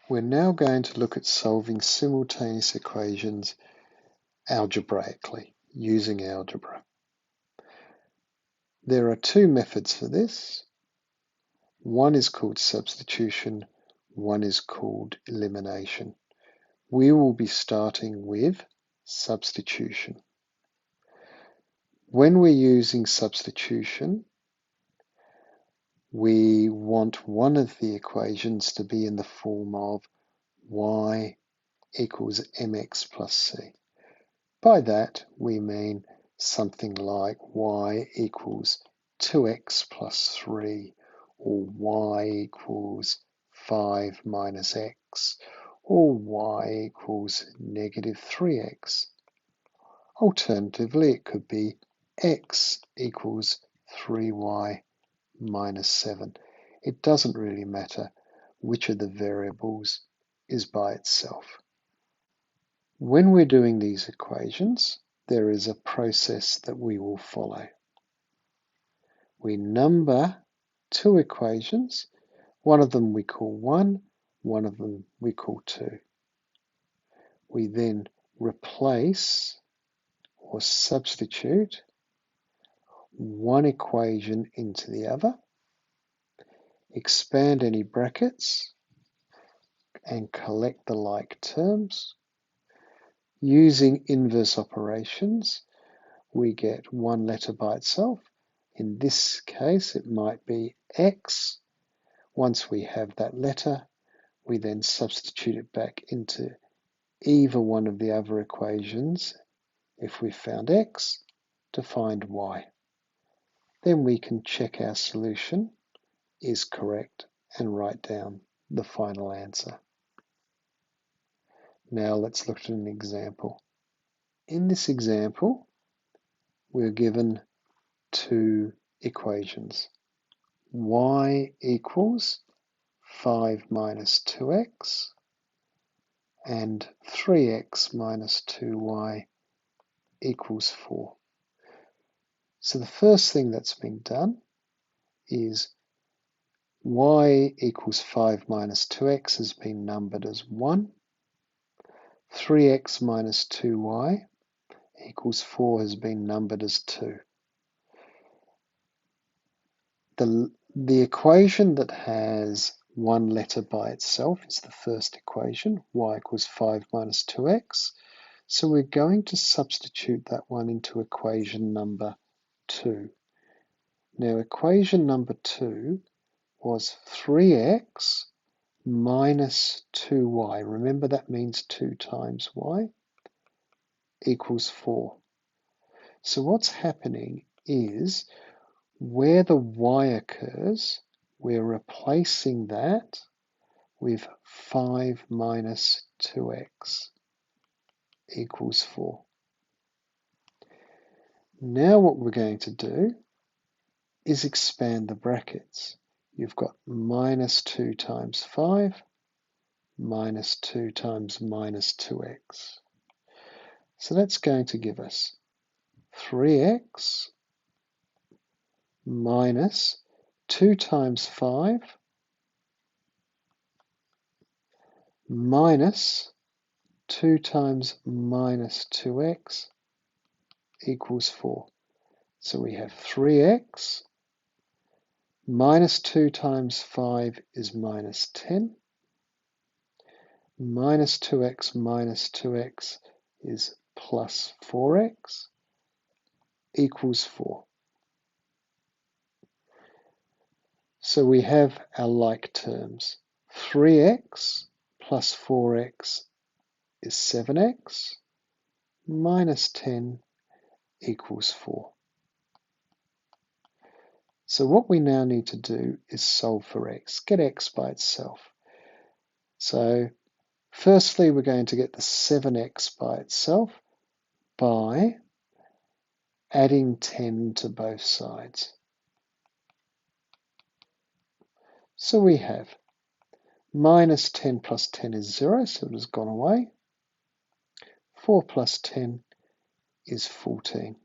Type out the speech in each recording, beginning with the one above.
We're now going to look at solving simultaneous equations algebraically, using algebra. There are two methods for this. One is called substitution, one is called elimination. We will be starting with substitution. When we're using substitution, we want one of the equations to be in the form of y equals mx plus c. By that, we mean something like y equals 2x plus 3, or y equals 5 minus x, or y equals negative 3x. Alternatively, it could be x equals 3y minus 7. It doesn't really matter which of the variables is by itself. When we're doing these equations, there is a process that we will follow. We number two equations. One of them we call 1, one of them we call 2. We then replace or substitute one equation into the other, expand any brackets, and collect the like terms. Using inverse operations, we get one letter by itself. In this case, it might be x. Once we have that letter, we then substitute it back into either one of the other equations, if we found x, to find y. Then we can check our solution is correct and write down the final answer. Now let's look at an example. In this example, we're given two equations. Y equals 5 minus 2x and 3x minus 2y equals 4. So the first thing that's been done is y equals 5 minus 2x has been numbered as 1. 3x minus 2y equals 4 has been numbered as 2. The equation that has one letter by itself is the first equation, y equals 5 minus 2x. So we're going to substitute that one into equation number 2. Now equation number 2 was 3x minus 2y. Remember that means 2 times y equals 4. So what's happening is where the y occurs, we're replacing that with 5 minus 2x equals 4. Now what we're going to do is expand the brackets. You've got minus 2 times 5 minus 2 times minus 2x. So that's going to give us 3x minus 2 times 5 minus 2 times minus 2x equals 4. So we have 3x minus 2 times 5 is minus 10. Minus 2x is plus 4x equals 4. So we have our like terms. 3x plus 4x is 7x, minus 10 equals 4. So what we now need to do is solve for x, get x by itself. So firstly, we're going to get the 7x by itself by adding 10 to both sides. So we have minus 10 plus 10 is 0, so it has gone away. 4 plus 10 is 14.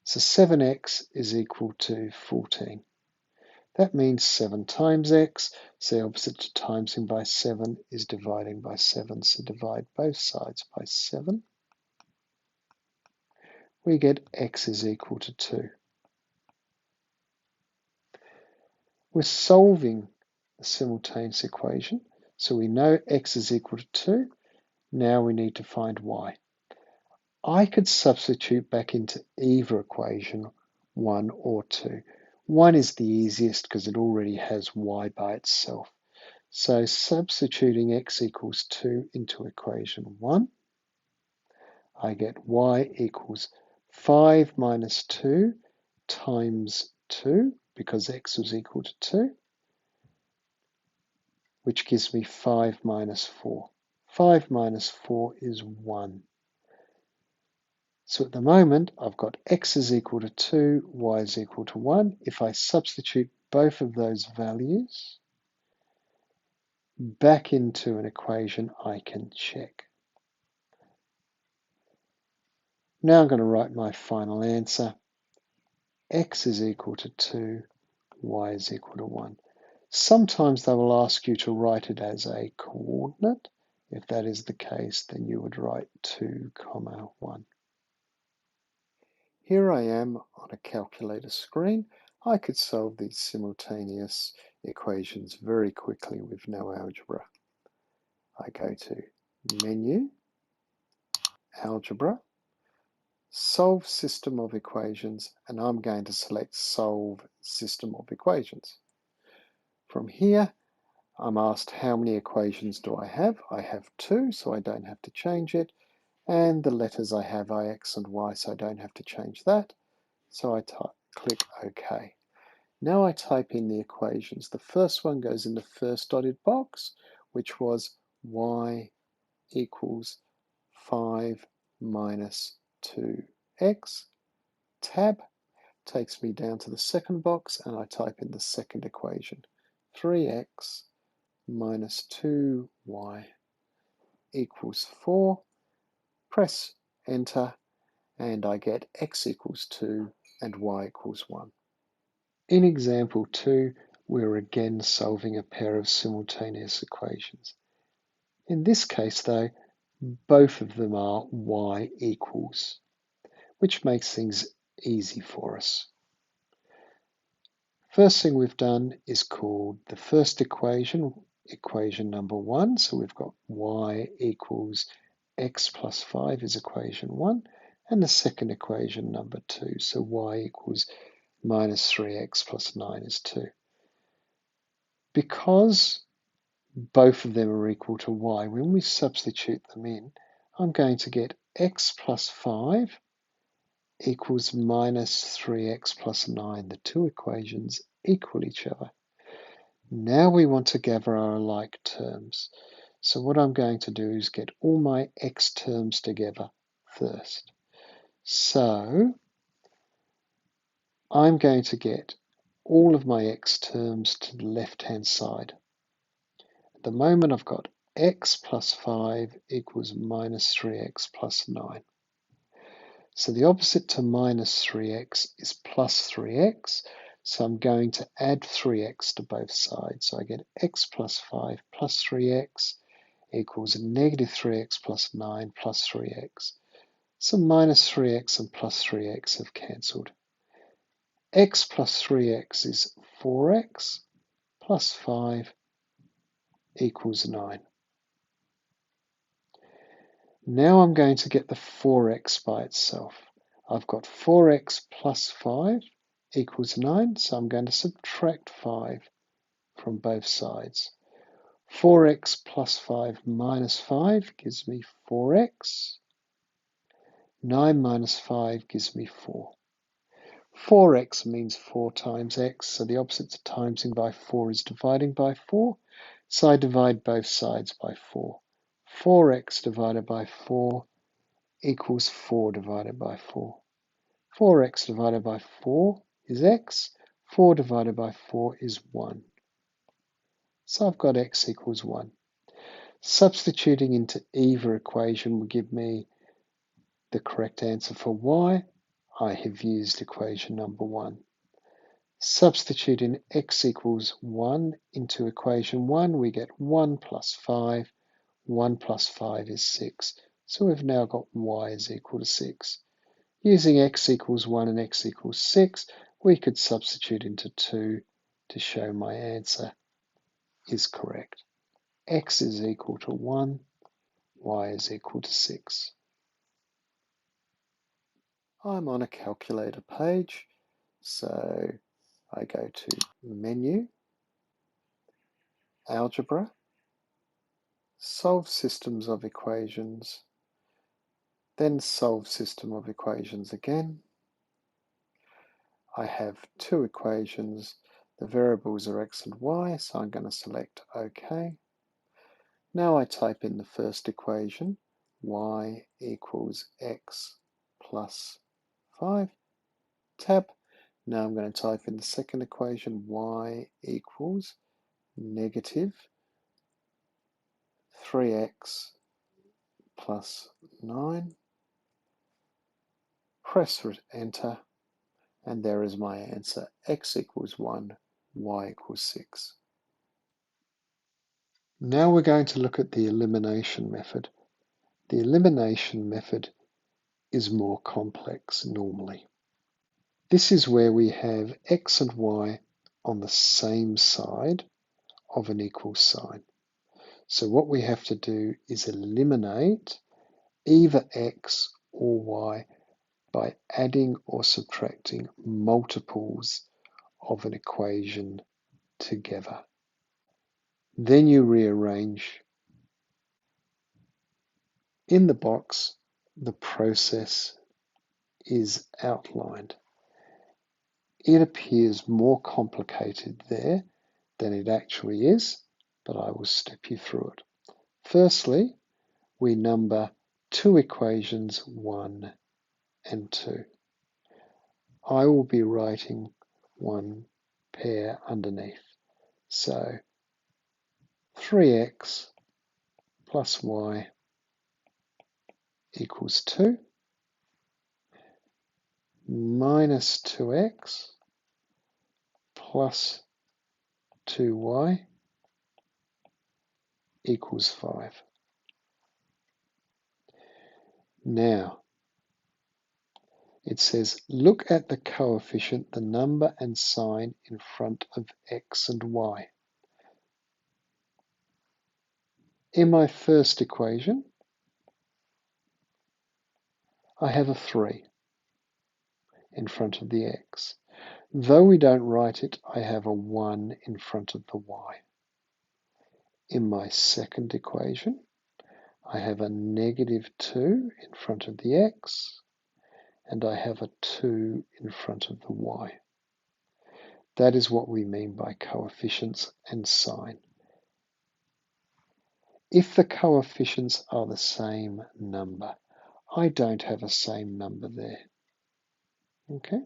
So 7x is equal to 14. That means 7 times x, So the opposite to timesing by 7 is dividing by 7. So divide both sides by 7. We get x is equal to 2. We're solving a simultaneous equation. So we know x is equal to 2. Now we need to find y. I could substitute back into either equation, 1 or 2. 1 is the easiest because it already has y by itself. So substituting x equals 2 into equation 1, I get y equals 5 minus 2 times 2, because x was equal to 2, which gives me 5 minus 4. 5 minus 4 is 1. So at the moment, I've got x is equal to 2, y is equal to 1. If I substitute both of those values back into an equation, I can check. Now I'm going to write my final answer. X is equal to 2, y is equal to 1. Sometimes they will ask you to write it as a coordinate. If that is the case, then you would write 2, 1. Here I am on a calculator screen. I could solve these simultaneous equations very quickly with no algebra. I go to Menu, Algebra, Solve System of Equations, and I'm going to select Solve System of Equations. From here, I'm asked how many equations do I have. I have 2, so I don't have to change it. And the letters I have are x and y, so I don't have to change that. So I click OK. Now I type in the equations. The first one goes in the first dotted box, which was y equals 5 minus 2x. Tab takes me down to the second box, and I type in the second equation, 3x minus 2y equals 4. Press enter, and I get x equals 2 and y equals 1. In example 2, we're again solving a pair of simultaneous equations. In this case, though, both of them are y equals, which makes things easy for us. First thing we've done is called the first equation, equation number 1. So we've got y equals x plus 5 is equation 1. And the second equation, number 2. So y equals minus 3x plus 9 is 2. Because both of them are equal to y, when we substitute them in, I'm going to get x plus 5 equals minus 3x plus 9. The two equations equal each other. Now we want to gather our like terms. So what I'm going to do is get all my x terms together first. So I'm going to get all of my x terms to the left-hand side. At the moment, I've got x plus 5 equals minus 3x plus 9. So the opposite to minus 3x is plus 3x. So I'm going to add 3x to both sides. So I get x plus 5 plus 3x equals negative 3x plus 9 plus 3x. So minus 3x and plus 3x have cancelled. X plus 3x is 4x plus 5 equals 9. Now I'm going to get the 4x by itself. I've got 4x plus 5 equals 9, so I'm going to subtract 5 from both sides. 4x plus 5 minus 5 gives me 4x. 9 minus 5 gives me 4. 4x means 4 times x, so the opposite to timesing by 4 is dividing by 4. So I divide both sides by 4. 4x divided by 4 equals 4 divided by 4. 4x divided by 4 is x. 4 divided by 4 is 1. So I've got x equals 1. Substituting into either equation will give me the correct answer for y. I have used equation number 1. Substitute in x equals 1 into equation 1, we get 1 plus 5. 1 plus 5 is 6. So we've now got y is equal to 6. Using x equals 1 and x equals 6, we could substitute into 2 to show my answer is correct. X is equal to 1, y is equal to 6. I'm on a calculator page, so I go to Menu, Algebra, Solve Systems of Equations, then Solve System of Equations again. I have two equations. The variables are x and y, so I'm going to select OK. Now I type in the first equation, y equals x plus 5, tab. Now I'm going to type in the second equation, y equals negative 3x plus 9. Press enter, and there is my answer. X equals 1, y equals 6. Now we're going to look at the elimination method. The elimination method is more complex normally. This is where we have x and y on the same side of an equal sign. So what we have to do is eliminate either x or y by adding or subtracting multiples of an equation together. Then you rearrange. In the box, the process is outlined. It appears more complicated there than it actually is, but I will step you through it. Firstly, we number two equations 1 and 2. I will be writing one pair underneath. So 3x plus y equals 2, minus 2x plus 2y equals 5. Now, it says, look at the coefficient, the number and sign in front of x and y. In my first equation, I have a 3 in front of the x. Though we don't write it, I have a 1 in front of the y. In my second equation, I have a negative 2 in front of the x, and I have a 2 in front of the y. That is what we mean by coefficients and sign. If the coefficients are the same number, I don't have a same number there. Okay?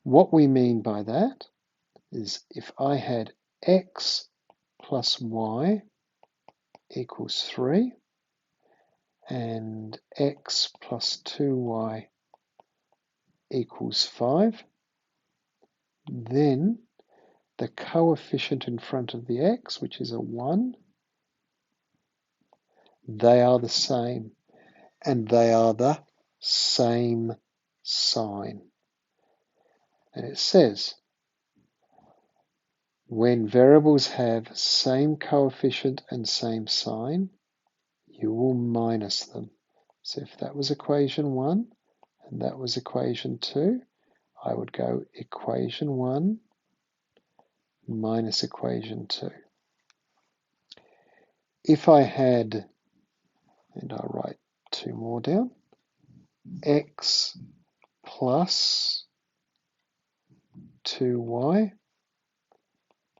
What we mean by that is if I had x plus y equals 3 and x plus 2y equals 5, then the coefficient in front of the x, which is a 1, they are the same, and they are the same sign. And it says, when variables have same coefficient and same sign, you will minus them. So if that was equation 1 and that was equation 2, I would go equation 1 minus equation 2. If I had, and I'll write 2 more down, x plus 2y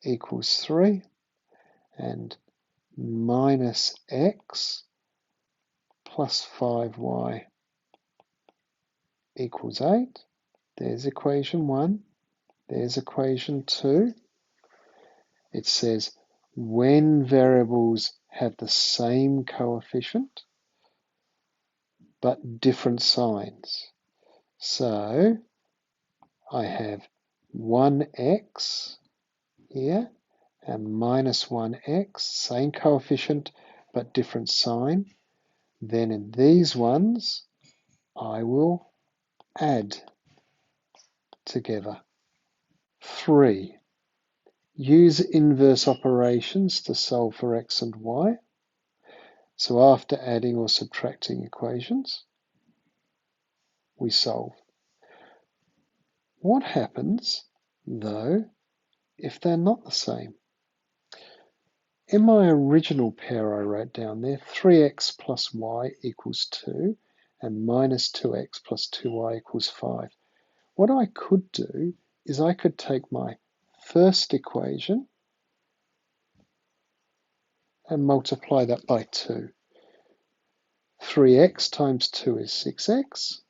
equals 3 and minus x plus 5y equals 8. There's equation 1. There's equation 2. It says when variables have the same coefficient but different signs. So I have 1x here and minus 1x, same coefficient but different sign. Then in these ones, I will add together. 3. Use inverse operations to solve for x and y. So after adding or subtracting equations, we solve. What happens, though, if they're not the same? In my original pair I wrote down there, 3x plus y equals 2 and minus 2x plus 2y equals 5. What I could do is I could take my first equation and multiply that by 2. 3x times 2 is 6x.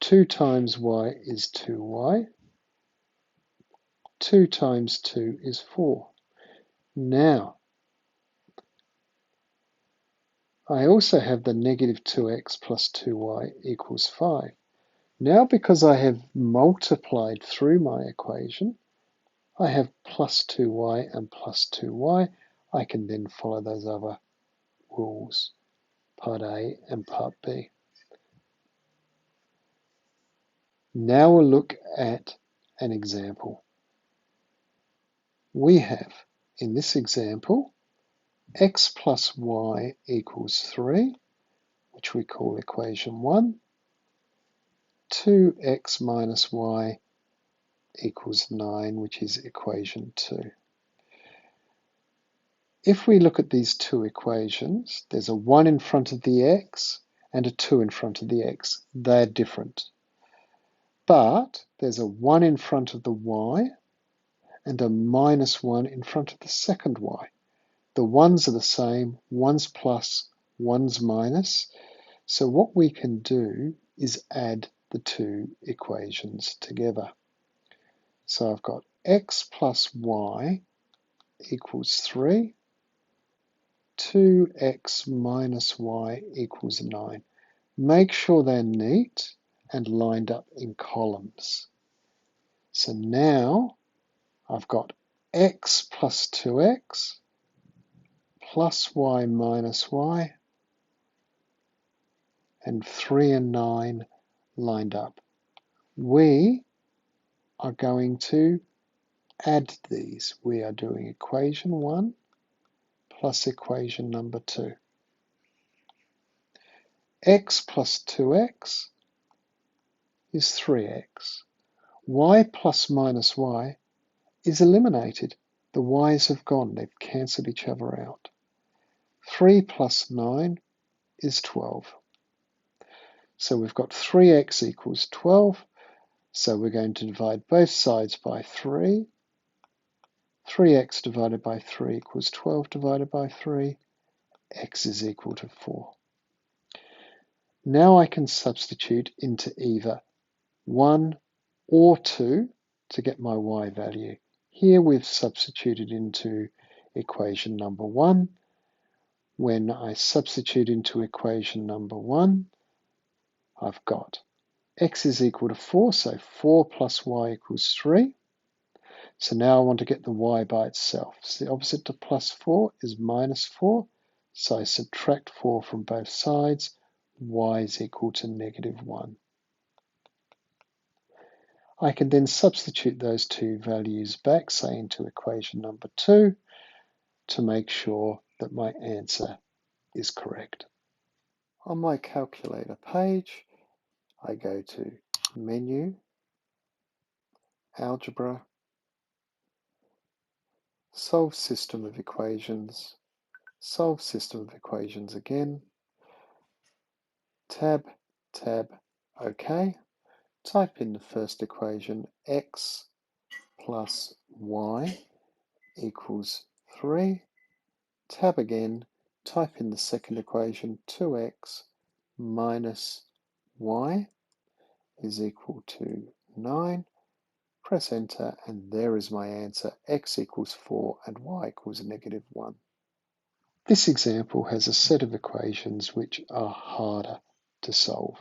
2 times y is 2y. 2 times 2 is 4. Now, I also have the negative 2x plus 2y equals 5. Now, because I have multiplied through my equation, I have plus 2y and plus 2y. I can then follow those other rules, part A and part B. Now we'll look at an example. We have, in this example, x plus y equals 3, which we call equation 1. 2x minus y equals 9, which is equation 2. If we look at these two equations, there's a 1 in front of the x and a 2 in front of the x. They're different. But there's a 1 in front of the y and a minus 1 in front of the second y. The ones are the same, one's plus, one's minus. So what we can do is add the two equations together. So I've got x plus y equals 3, 2x minus y equals 9. Make sure they're neat and lined up in columns. So now I've got x plus 2x plus y minus y and 3 and 9 lined up. We are going to add these. We are doing equation 1 plus equation number 2. X plus 2x is 3x. Y plus minus y is eliminated. The y's have gone. They've cancelled each other out. 3 plus 9 is 12. So we've got 3x equals 12. So we're going to divide both sides by 3. 3x divided by 3 equals 12 divided by 3. X is equal to 4. Now I can substitute into either 1 or 2 to get my y value. Here we've substituted into equation number 1. When I substitute into equation number 1, I've got x is equal to 4, so 4 plus y equals 3. So now I want to get the y by itself. So the opposite to plus 4 is minus 4. So I subtract 4 from both sides. Y is equal to negative 1. I can then substitute those two values back, say into equation number 2, to make sure that my answer is correct. On my calculator page, I go to Menu, Algebra, Solve System of Equations, Solve System of Equations again, Tab, Tab, OK. Type in the first equation, x plus y equals 3. Tab again, type in the second equation, 2x minus y is equal to 9. Press enter, and there is my answer, x equals 4 and y equals negative 1. This example has a set of equations which are harder to solve.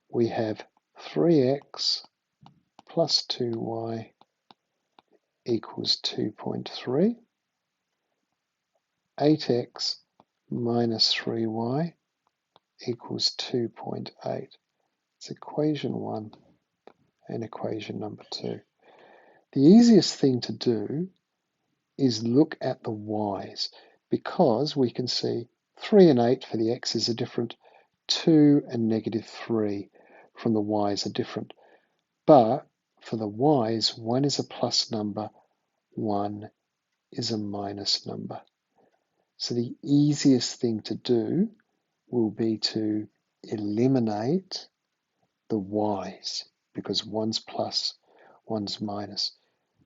We have 3x plus 2y equals 2.3. 8x minus 3y equals 2.8. It's equation 1 and equation number 2. The easiest thing to do is look at the y's, because we can see 3 and 8 for the x's are different, 2 and negative 3 from the y's are different. But for the y's, 1 is a plus number, 1 is a minus number. So the easiest thing to do will be to eliminate the y's, because one's plus, one's minus.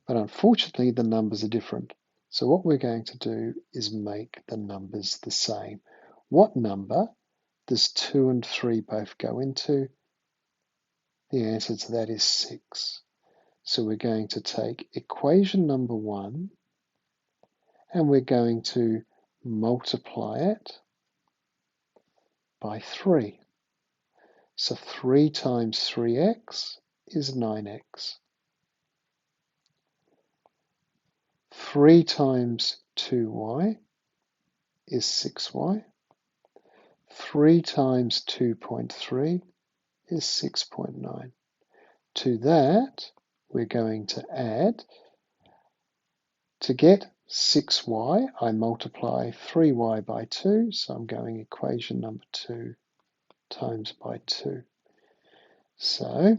But unfortunately, the numbers are different. So what we're going to do is make the numbers the same. What number does 2 and 3 both go into? The answer to that is 6. So we're going to take equation number 1 and we're going to multiply it by 3. So 3 times 3x is 9x. 3 times 2y is 6y. 3 times 2.3 is 6.9. To that, we're going to add, to get 6y, I multiply 3y by 2, so I'm going equation number 2 times by 2. So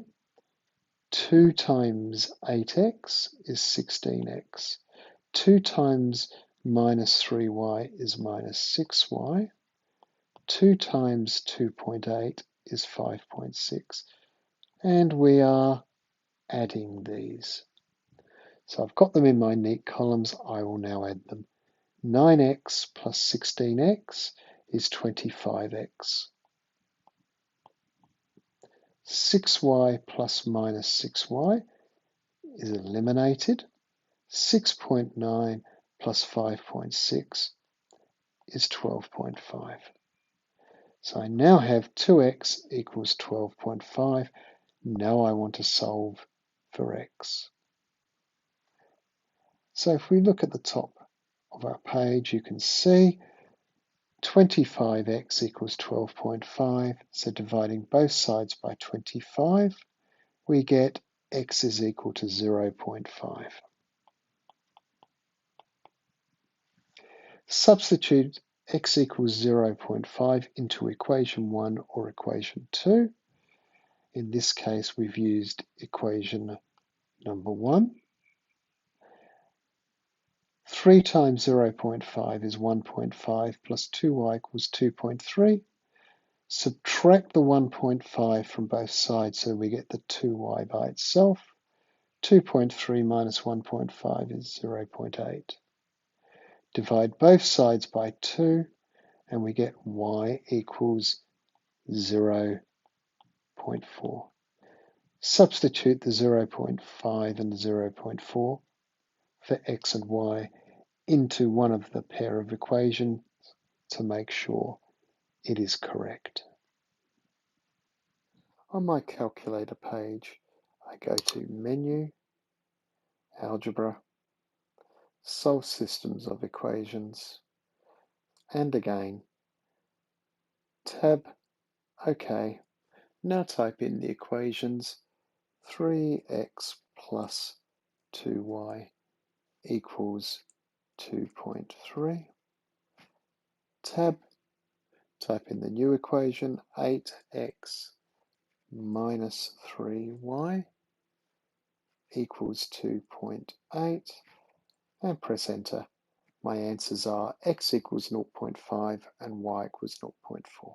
2 times 8x is 16x. 2 times minus 3y is minus 6y. 2 times 2.8 is 5.6. And we are adding these. So I've got them in my neat columns. I will now add them. 9x plus 16x is 25x. 6y plus minus 6y is eliminated. 6.9 plus 5.6 is 12.5. So I now have 2x equals 12.5. Now I want to solve for x. So if we look at the top of our page, you can see 25x equals 12.5. So dividing both sides by 25, we get x is equal to 0.5. Substitute x equals 0.5 into equation 1 or equation 2. In this case, we've used equation number 1. 3 times 0.5 is 1.5 plus 2y equals 2.3. Subtract the 1.5 from both sides so we get the 2y by itself. 2.3 minus 1.5 is 0.8. Divide both sides by 2 and we get y equals 0.4. Substitute the 0.5 and the 0.4 for x and y into one of the pair of equations to make sure it is correct. On my calculator page, I go to Menu, Algebra, Solve Systems of Equations, and again, Tab, OK. Now type in the equations 3x plus 2y equals 2.3. Tab, type in the new equation 8x minus 3y equals 2.8 and press enter. My answers are x equals 0.5 and y equals 0.4.